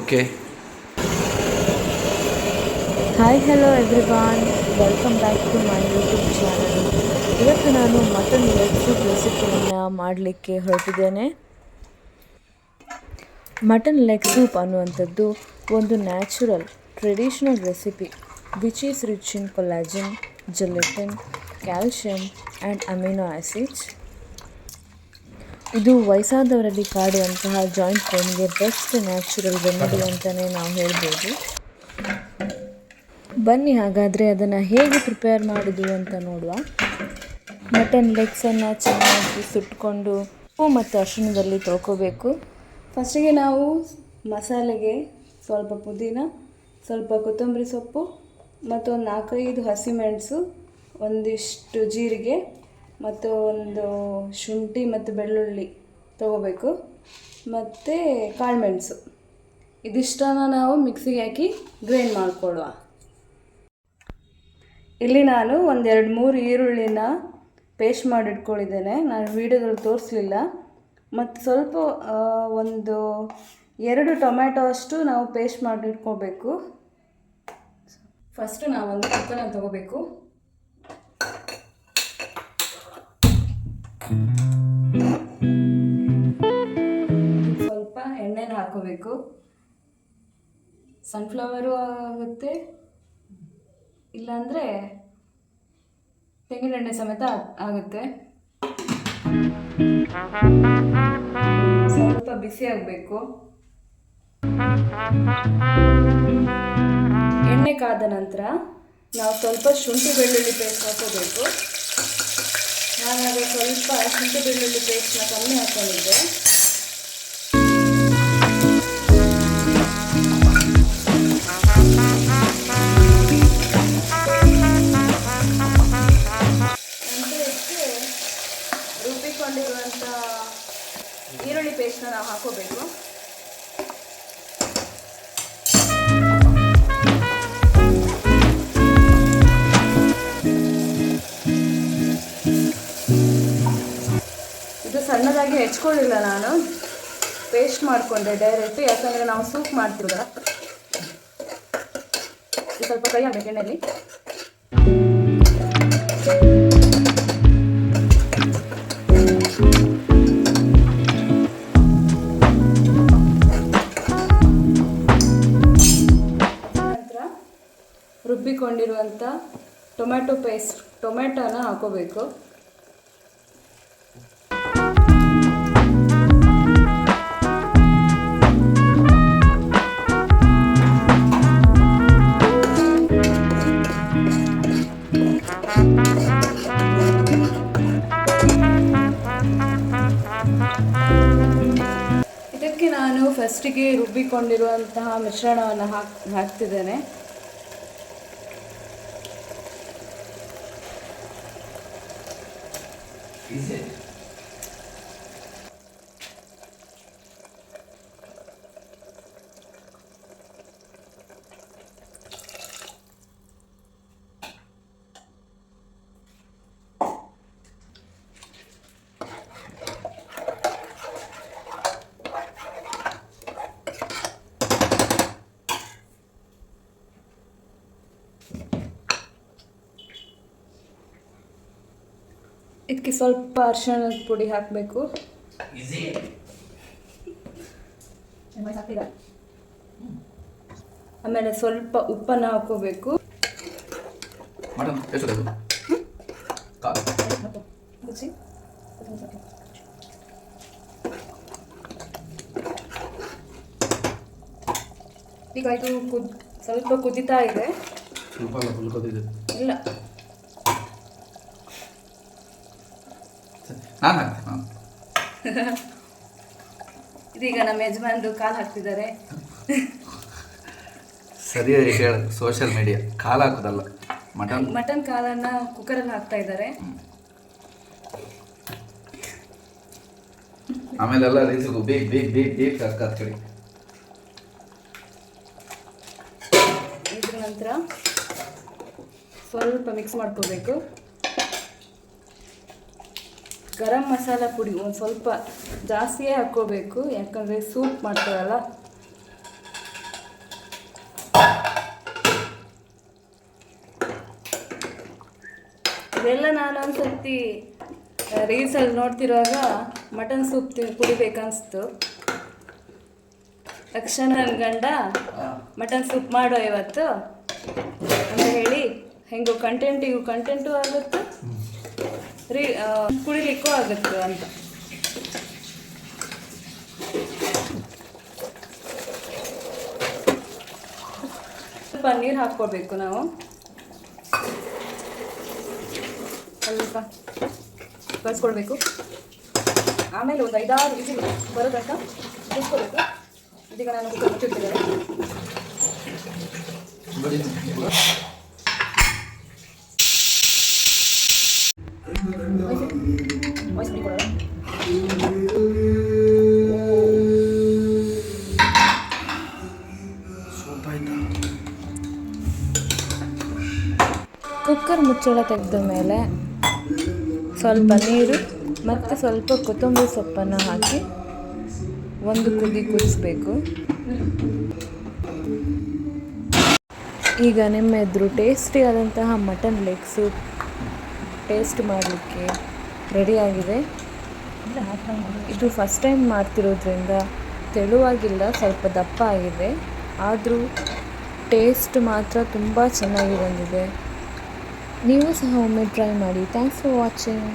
Okay. Hi hello everyone, welcome back to my YouTube channel. ಇವತ್ತು ನಾನು mutton leg soup ರೆಸಿಪಿಯನ್ನು ಮಾಡಲಿಕ್ಕೆ ಹೊರಟಿದ್ದೇನೆ. Mutton leg soup ಅನ್ನುವಂಥದ್ದು ಒಂದು natural traditional recipe which is rich in collagen, gelatin, calcium and amino acids. ಇದು ವಯಸ್ಸಾದವರಲ್ಲಿ ಕಾಡುವಂತಹ joint ಪೇನ್ಗೆ best natural remedy ಅಂತಲೇ ನಾವು ಹೇಳ್ಬೋದು. ಬನ್ನಿ ಹಾಗಾದರೆ ಅದನ್ನು ಹೇಗೆ ಪ್ರಿಪೇರ್ ಮಾಡೋದು ಅಂತ ನೋಡುವ. ಮಟನ್ ಲೆಗ್ಸನ್ನು ಚೆನ್ನಾಗಿ ಸುಟ್ಕೊಂಡು ಉಪ್ಪು ಮತ್ತು ಅರಿಶಿಣದಲ್ಲಿ ತೊಳ್ಕೊಬೇಕು. ಫಸ್ಟಿಗೆ ನಾವು ಮಸಾಲೆಗೆ ಸ್ವಲ್ಪ ಪುದೀನ, ಸ್ವಲ್ಪ ಕೊತ್ತಂಬರಿ ಸೊಪ್ಪು ಮತ್ತು ಒಂದು 4-5 ಹಸಿಮೆಣಸು, ಒಂದಿಷ್ಟು ಜೀರಿಗೆ ಮತ್ತು ಒಂದು ಶುಂಠಿ ಮತ್ತು ಬೆಳ್ಳುಳ್ಳಿ ತೊಗೋಬೇಕು, ಮತ್ತು ಕಾಳುಮೆಣಸು. ಇದಿಷ್ಟನ್ನು ನಾವು ಮಿಕ್ಸಿಗೆ ಹಾಕಿ ಗ್ರೈಂಡ್ ಮಾಡಿಕೊಳ್ಳುವ. ಇಲ್ಲಿ ನಾನು 1-2-3 ಈರುಳ್ಳಿನ ಪೇಸ್ಟ್ ಮಾಡಿಟ್ಕೊಂಡಿದ್ದೇನೆ. ನಾನು ವೀಡಿಯೋದಲ್ಲಿ ತೋರಿಸಲಿಲ್ಲ. ಮತ್ತು ಸ್ವಲ್ಪ 1-2 ಟೊಮ್ಯಾಟೊ ಅಷ್ಟು ನಾವು ಪೇಸ್ಟ್ ಮಾಡಿಟ್ಕೋಬೇಕು. ಫಸ್ಟು ನಾವು ಒಂದು ಕುಕ್ಕರನ್ನು ತಗೋಬೇಕು. ಸ್ವಲ್ಪ ಎಣ್ಣೆನ ಹಾಕೋಬೇಕು. ಸನ್ಫ್ಲವರು ಆಗುತ್ತೆ, ಇಲ್ಲಾಂದರೆ ತೆಂಗಿನೆಣ್ಣೆ ಸಮೇತ ಆಗುತ್ತೆ. ಸ್ವಲ್ಪ ಬಿಸಿ ಆಗಬೇಕು. ಎಣ್ಣೆ ಕಾದ ನಂತರ ನಾವು ಸ್ವಲ್ಪ ಶುಂಠಿ ಬೆಳ್ಳುಳ್ಳಿ ಪೇಸ್ಟ್ ಹಾಕೋಬೇಕು. ನಾನಾಗ ಸ್ವಲ್ಪ ಶುಂಠಿ ಬೆಳ್ಳುಳ್ಳಿ ಪೇಸ್ಟ್ನ ಕಮ್ಮಿ ಹಾಕ್ಕೊಂಡಿದ್ದೆ. ರುಬ್ಬಿಕೊಂಡಿರುವಂಥ ಈರುಳ್ಳಿ ಪೇಸ್ಟ್ನ ನಾವು ಹಾಕೋಬೇಕು. ಇದು ಸಣ್ಣದಾಗಿ ಹೆಚ್ಕೊಳ್ಳಿಲ್ಲ, ನಾನು ಪೇಸ್ಟ್ ಮಾಡಿಕೊಂಡೆ ಡೈರೆಕ್ಟ್. ಯಾಕಂದರೆ ನಾವು ಸೂಪ್ ಮಾಡ್ತೀವಲ್ಲ, ಸ್ವಲ್ಪ ಕೈ ಆಗಬೇಕು ಎಣ್ಣೆಯಲ್ಲಿ. ರುಬ್ಬಿಕೊಂಡಿರುವಂಥ ಟೊಮೆಟೊನ ಹಾಕೋಬೇಕು. ಇದಕ್ಕೆ ನಾನು ಫಸ್ಟಿಗೆ ರುಬ್ಬಿಕೊಂಡಿರುವಂತಹ ಮಿಶ್ರಣವನ್ನು ಹಾಕ್ತಿದ್ದೇನೆ. ಇದಕ್ಕೆ ಸ್ವಲ್ಪ ಅರಿಶಿಣದ ಪುಡಿ ಹಾಕಬೇಕು. ಆಮೇಲೆ ಸ್ವಲ್ಪ ಉಪ್ಪನ್ನು ಹಾಕೋಬೇಕು. ಈಗ ಇದು ಸ್ವಲ್ಪ ಕುದಿತಾ ಇದೆ. ಇಲ್ಲ, ಇದೀಗ ನಮ್ಮ ಯಜಮಾನ್ರು ಕಾಲು ಹಾಕ್ತಿದ್ದಾರೆ. ಸರಿಯಾಗಿ ಹೇಳ, ಸೋಷಿಯಲ್ ಮೀಡಿಯಾ ಕಾಲು ಹಾಕೋದಲ್ಲ, ಮಟನ್ ಕಾಲನ್ನು ಕುಕ್ಕರಲ್ಲಿ ಹಾಕ್ತಾ ಇದ್ದಾರೆ. ಆಮೇಲೆಲ್ಲ ರೀಲ್ಸ್ಗೂ ಬೇಗ ಬೇಗ ಬೇಗ ಬೇಗ ಹಾಕಿ. ಇದ್ರ ನಂತರ ಸ್ವಲ್ಪ ಮಿಕ್ಸ್ ಮಾಡ್ಕೋಬೇಕು. ಗರಂ ಮಸಾಲ ಪುಡಿ ಒಂದು ಸ್ವಲ್ಪ ಜಾಸ್ತಿಯೇ ಹಾಕ್ಕೋಬೇಕು, ಯಾಕಂದರೆ ಸೂಪ್ ಮಾಡ್ತಾರಲ್ಲ. ಇದೆಲ್ಲ ನಾನು ಒಂದ್ಸತಿ ರೀಲ್ಸಲ್ಲಿ ನೋಡ್ತಿರುವಾಗ ಮಟನ್ ಸೂಪ್ ಕುಡಿಬೇಕನ್ನಿಸ್ತು. ತಕ್ಷಣ ನನ್ನ ಗಂಡ ಮಟನ್ ಸೂಪ್ ಮಾಡೋ ಇವತ್ತು ಅಂತ ಹೇಳಿ, ಹೆಂಗೋ ಕಂಟೆಂಟು ಆಗುತ್ತೆ, ಕುಡಿಲಿಕ್ಕೂ ಆಗುತ್ತೆ ಅಂತ. ಸ್ವಲ್ಪ ನೀರು ಹಾಕ್ಕೊಳ್ಬೇಕು ನಾವು, ಸ್ವಲ್ಪ ಕಲಿಸ್ಕೊಳ್ಬೇಕು. ಆಮೇಲೆ ಒಂದು 5-6 ವಿಸಿಲ್ ಬರೋದಂತ ಕಲಿಸ್ಕೊಳ್ಬೇಕು. ಇದೀಗ ನಾನು ಕುಕ್ಕರ್ ಮುಚ್ಚಿಟ್ಟಿದ್ದೇನೆ. ವಾಯ್ಸ್ ಬಿಟ್ಕೊಡೋಣ. ಕುಕ್ಕರ್ ಮುಚ್ಚಳ ತೆಗೆದ ಮೇಲೆ ಸ್ವಲ್ಪ ನೀರು ಮತ್ತು ಸ್ವಲ್ಪ ಕೊತ್ತಂಬರಿ ಸೊಪ್ಪನ್ನು ಹಾಕಿ ಒಂದು ಕುದಿ ಕುದಿಸ್ಬೇಕು. ಈಗ ನಿಮ್ಮ ಎದುರು ಟೇಸ್ಟಿಯಾದಂತಹ ಮಟನ್ ಲೆಗ್ ಸೂಪ್ ಟೇಸ್ಟ್ ಮಾಡಲಿಕ್ಕೆ ರೆಡಿಯಾಗಿದೆ. ಇದು ಫಸ್ಟ್ ಟೈಮ್ ಮಾಡ್ತಿರೋದ್ರಿಂದ ತೆಳುವಾಗಿಲ್ಲ, ಸ್ವಲ್ಪ ದಪ್ಪ ಆಗಿದೆ. ಆದರೂ ಟೇಸ್ಟ್ ಮಾತ್ರ ತುಂಬ ಚೆನ್ನಾಗಿ ಬಂದಿದೆ. ನೀವು ಸಹ ಒಮ್ಮೆ ಟ್ರೈ ಮಾಡಿ. Thanks for watching.